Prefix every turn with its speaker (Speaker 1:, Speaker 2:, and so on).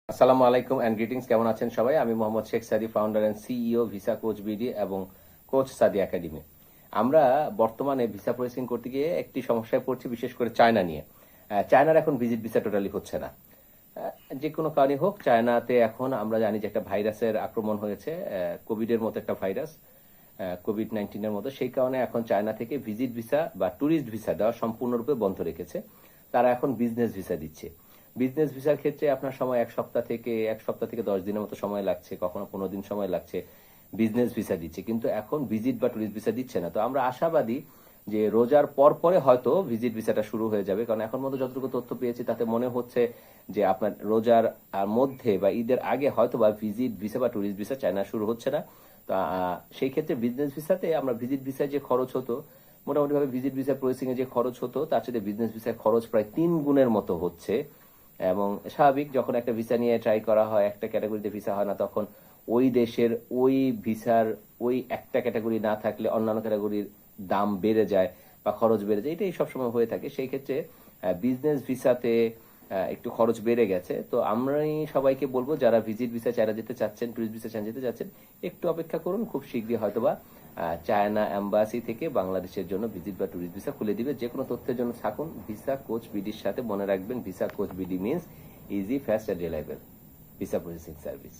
Speaker 1: আসসালামু আলাইকুম and greetings. কেমন আছেন সবাই? আমি Mohammad Sheikh Sadi, founder and CEO visa coach BD এবং কোচ সাদি একাডেমি। আমরা বর্তমানে ভিসা প্রসেসিং করতে গিয়ে একটি সমস্যায় পড়ছি, বিশেষ করে চায়না নিয়ে। চায়নার এখন ভিজিট ভিসা টোটালি হচ্ছে না। যে কোনো কারণে হোক, চায়নাতে এখন আমরা জানি যে একটা ভাইরাসের আক্রমণ হয়েছে, কোভিডের মতো একটা ভাইরাস, কোভিড-19 এর মতো। সেই কারণে এখন চায়না থেকে ভিজিট ভিসা বা ট্যুরিস্ট ভিসা দেওয়া সম্পূর্ণরূপে বন্ধ রেখেছে। তারা এখন বিজনেস ভিসা দিচ্ছে। বিজনেস ভিসার ক্ষেত্রে আপনার সময় এক সপ্তাহ থেকে 10 দিনের মতো সময় লাগছে, কখনো 15 দিন সময় লাগছে। বিজনেস ভিসা দিচ্ছে, কিন্তু এখন ভিজিট বা ট্যুরিস্ট ভিসা দিচ্ছে না। তো আমরা আশাবাদী যে রোজার পর পরে হয়তো ভিজিট ভিসাটা শুরু হয়ে যাবে, কারণ এখন মতো যতটুকু তথ্য পেয়েছি তাতে মনে হচ্ছে যে আপনার রোজার মধ্যে বা ঈদের আগে হয়তো বা ভিজিট ভিসা বা ট্যুরিস্ট ভিসা চায়না শুরু হচ্ছে না। তো সেই ক্ষেত্রে বিজনেস ভিসাতে আমরা ভিজিট ভিসায় যে খরচ হতো, মোটামুটি ভাবে ভিজিট ভিসা প্রসেসিং এ যে খরচ হতো তার সাথে বিজনেস ভিসায় খরচ প্রায় 3 গুণের মতো হচ্ছে। এবং স্বাভাবিক, যখন একটা ভিসা নিয়ে ট্রাই করা হয়, একটা ক্যাটাগরিতে ভিসা হয় না, তখন ওই দেশের ওই ভিসার ওই একটা ক্যাটাগরি না থাকলে অন্যান্য ক্যাটাগরির দাম বেড়ে যায় বা খরচ বেড়ে যায়। এটাই সবসময় হয়ে থাকে। সেই ক্ষেত্রে বিজনেস ভিসাতে একটু খরচ বেড়ে গেছে। তো আমি সবাইকে বলবো, যারা ভিজিট ভিসা চায়না যেতে চাচ্ছেন, টুরিস্ট ভিসা চায়না যেতে চাচ্ছেন, একটু অপেক্ষা করুন। খুব শীঘ্রই হয়তোবা চায়না এম্বাসি থেকে বাংলাদেশের জন্য ভিজিট বা ট্যুরিস্ট ভিসা খুলে দিবে। যে কোনো তথ্যের জন্য থাকুন ভিসা কোচ বিডির সাথে। মনে রাখবেন, visa coach BD means easy, fast and reliable visa processing service.